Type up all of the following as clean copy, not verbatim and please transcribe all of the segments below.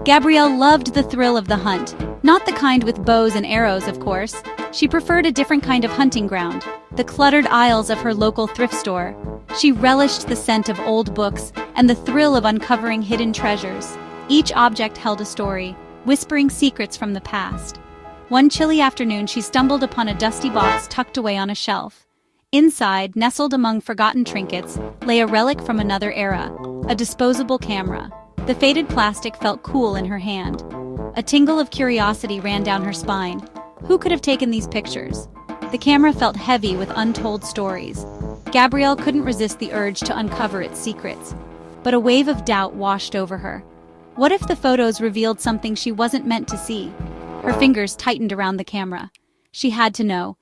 Gabrielle loved the thrill of the hunt, not the kind with bows and arrows, of course. She preferred a different kind of hunting ground, the cluttered aisles of her local thrift store. She relished the scent of old books and the thrill of uncovering hidden treasures. Each object held a story, whispering secrets from the past. One chilly afternoon, she stumbled upon a dusty box tucked away on a shelf. Inside, nestled among forgotten trinkets, lay a relic from another era, a disposable camera. The faded plastic felt cool in her hand. A tingle of curiosity ran down her spine. Who could have taken these pictures? The camera felt heavy with untold stories. Gabrielle couldn't resist the urge to uncover its secrets. But a wave of doubt washed over her. What if the photos revealed something she wasn't meant to see? Her fingers tightened around the camera. She had to know.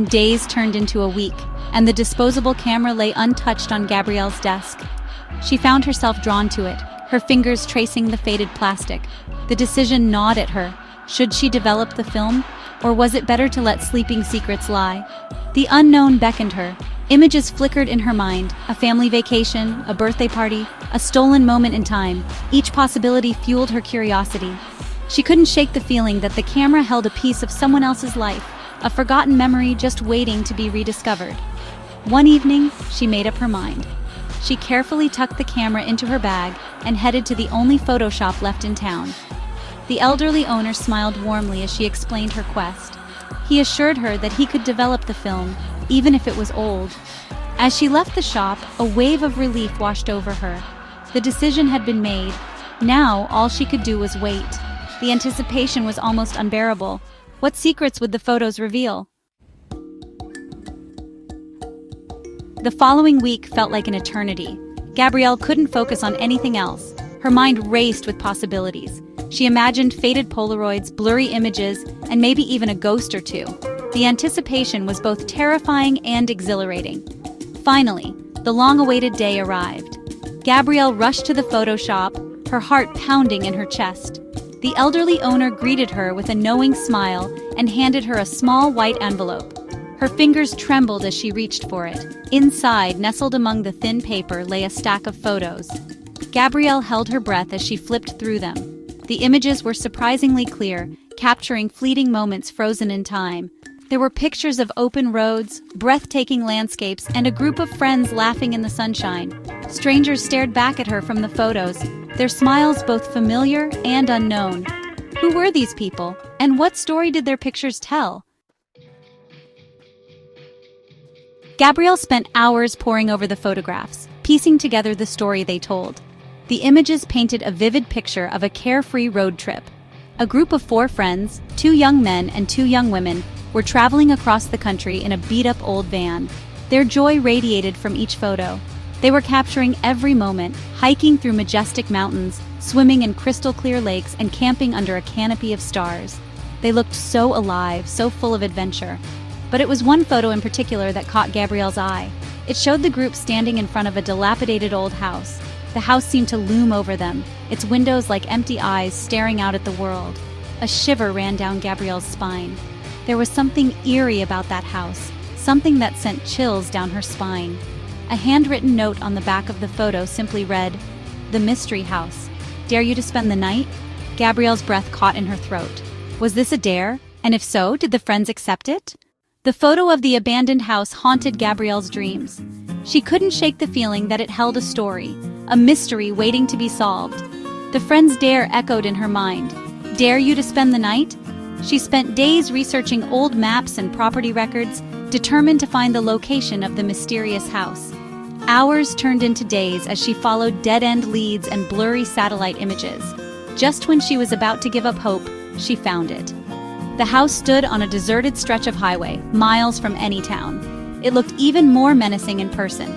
Days turned into a week, and the disposable camera lay untouched on Gabrielle's desk. She found herself drawn to it, her fingers tracing the faded plastic. The decision gnawed at her. Should she develop the film, or was it better to let sleeping secrets lie? The unknown beckoned her. Images flickered in her mind, a family vacation, a birthday party, a stolen moment in time. Each possibility fueled her curiosity. She couldn't shake the feeling that the camera held a piece of someone else's life, a forgotten memory just waiting to be rediscovered. One evening, she made up her mind. She carefully tucked the camera into her bag and headed to the only photo shop left in town. The elderly owner smiled warmly as she explained her quest. He assured her that he could develop the film, even if it was old. As she left the shop, a wave of relief washed over her. The decision had been made. Now, all she could do was wait. The anticipation was almost unbearable. What secrets would the photos reveal? The following week felt like an eternity. Gabrielle couldn't focus on anything else. Her mind raced with possibilities. She imagined faded Polaroids, blurry images, and maybe even a ghost or two. The anticipation was both terrifying and exhilarating. Finally, the long-awaited day arrived. Gabrielle rushed to the photo shop, her heart pounding in her chest. The elderly owner greeted her with a knowing smile and handed her a small white envelope. Her fingers trembled as she reached for it. Inside, nestled among the thin paper, lay a stack of photos. Gabrielle held her breath as she flipped through them. The images were surprisingly clear, capturing fleeting moments frozen in time. There were pictures of open roads, breathtaking landscapes, and a group of friends laughing in the sunshine. Strangers stared back at her from the photos, their smiles both familiar and unknown. Who were these people, and what story did their pictures tell? Gabrielle spent hours poring over the photographs, piecing together the story they told. The images painted a vivid picture of a carefree road trip. A group of 4 friends, 2 young men and 2 young women, were traveling across the country in a beat-up old van. Their joy radiated from each photo. They were capturing every moment, hiking through majestic mountains, swimming in crystal-clear lakes, and camping under a canopy of stars. They looked so alive, so full of adventure. But it was one photo in particular that caught Gabrielle's eye. It showed the group standing in front of a dilapidated old house. The house seemed to loom over them, its windows like empty eyes staring out at the world. A shiver ran down Gabrielle's spine. There was something eerie about that house, something that sent chills down her spine. A handwritten note on the back of the photo simply read, "The Mystery House. Dare you to spend the night?" Gabrielle's breath caught in her throat. Was this a dare? And if so, did the friends accept it? The photo of the abandoned house haunted Gabrielle's dreams. She couldn't shake the feeling that it held a story, a mystery waiting to be solved. The friend's dare echoed in her mind. Dare you to spend the night? She spent days researching old maps and property records, determined to find the location of the mysterious house. Hours turned into days as she followed dead-end leads and blurry satellite images. Just when she was about to give up hope, she found it. The house stood on a deserted stretch of highway, miles from any town. It looked even more menacing in person.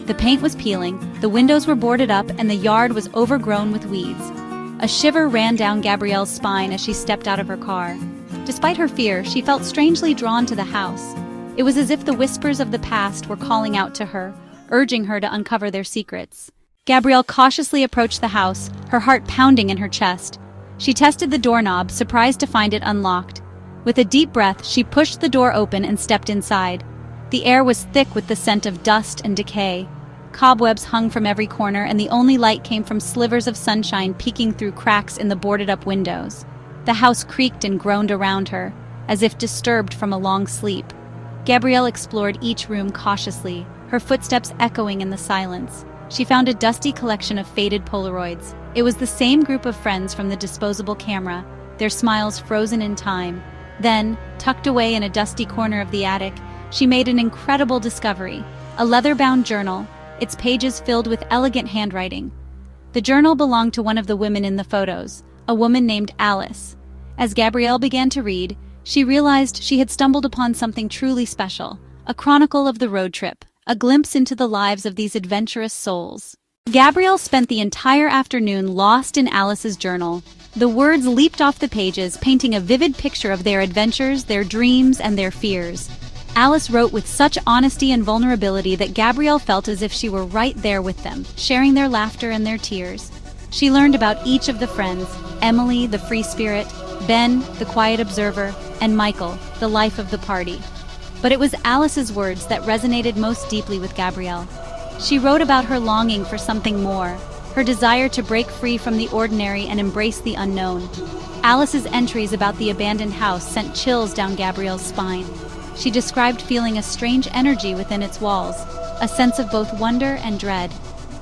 The paint was peeling, the windows were boarded up, and the yard was overgrown with weeds. A shiver ran down Gabrielle's spine as she stepped out of her car. Despite her fear, she felt strangely drawn to the house. It was as if the whispers of the past were calling out to her, urging her to uncover their secrets. Gabrielle cautiously approached the house, her heart pounding in her chest. She tested the doorknob, surprised to find it unlocked. With a deep breath, she pushed the door open and stepped inside. The air was thick with the scent of dust and decay. Cobwebs hung from every corner, and the only light came from slivers of sunshine peeking through cracks in the boarded-up windows. The house creaked and groaned around her, as if disturbed from a long sleep. Gabrielle explored each room cautiously, her footsteps echoing in the silence. She found a dusty collection of faded Polaroids. It was the same group of friends from the disposable camera, their smiles frozen in time. Then, tucked away in a dusty corner of the attic, she made an incredible discovery: a leather-bound journal, its pages filled with elegant handwriting. The journal belonged to one of the women in the photos, a woman named Alice. As Gabrielle began to read, she realized she had stumbled upon something truly special: a chronicle of the road trip, a glimpse into the lives of these adventurous souls. Gabrielle spent the entire afternoon lost in Alice's journal. The words leaped off the pages, painting a vivid picture of their adventures, their dreams, and their fears. Alice wrote with such honesty and vulnerability that Gabrielle felt as if she were right there with them, sharing their laughter and their tears. She learned about each of the friends: Emily, the free spirit; Ben, the quiet observer; and Michael, the life of the party. But it was Alice's words that resonated most deeply with Gabrielle. She wrote about her longing for something more, her desire to break free from the ordinary and embrace the unknown. Alice's entries about the abandoned house sent chills down Gabrielle's spine. She described feeling a strange energy within its walls, a sense of both wonder and dread.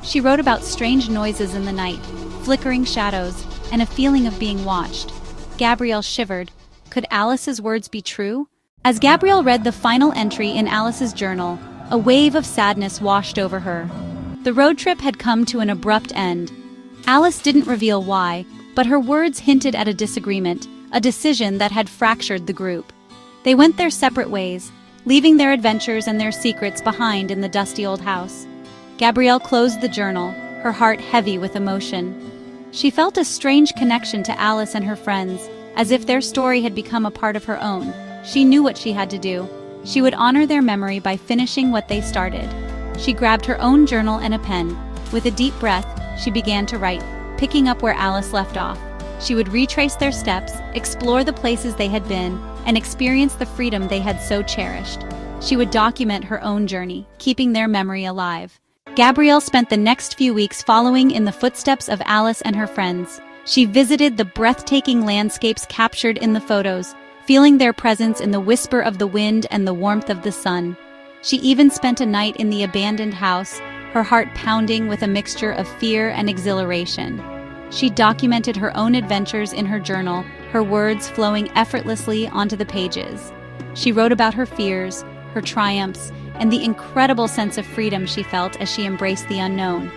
She wrote about strange noises in the night, flickering shadows, and a feeling of being watched. Gabrielle shivered. Could Alice's words be true? As Gabrielle read the final entry in Alice's journal, a wave of sadness washed over her. The road trip had come to an abrupt end. Alice didn't reveal why, but her words hinted at a disagreement, a decision that had fractured the group. They went their separate ways, leaving their adventures and their secrets behind in the dusty old house. Gabrielle closed the journal, her heart heavy with emotion. She felt a strange connection to Alice and her friends, as if their story had become a part of her own. She knew what she had to do. She would honor their memory by finishing what they started. She grabbed her own journal and a pen. With a deep breath, she began to write, picking up where Alice left off. She would retrace their steps, explore the places they had been, and experience the freedom they had so cherished. She would document her own journey, keeping their memory alive. Gabrielle spent the next few weeks following in the footsteps of Alice and her friends. She visited the breathtaking landscapes captured in the photos, feeling their presence in the whisper of the wind and the warmth of the sun. She even spent a night in the abandoned house, her heart pounding with a mixture of fear and exhilaration. She documented her own adventures in her journal, her words flowing effortlessly onto the pages. She wrote about her fears, her triumphs, and the incredible sense of freedom she felt as she embraced the unknown.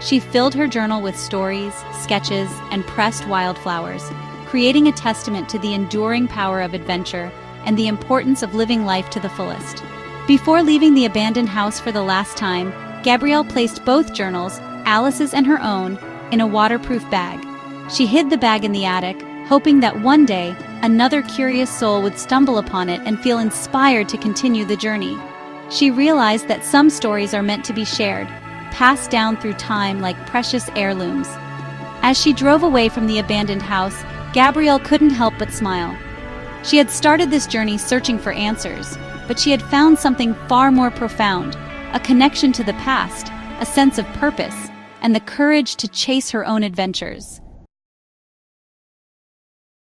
She filled her journal with stories, sketches, and pressed wildflowers, creating a testament to the enduring power of adventure and the importance of living life to the fullest. Before leaving the abandoned house for the last time, Gabrielle placed both journals, Alice's and her own, in a waterproof bag. She hid the bag in the attic, hoping that one day, another curious soul would stumble upon it and feel inspired to continue the journey. She realized that some stories are meant to be shared, passed down through time like precious heirlooms. As she drove away from the abandoned house, Gabrielle couldn't help but smile. She had started this journey searching for answers, but she had found something far more profound: a connection to the past, a sense of purpose, and the courage to chase her own adventures.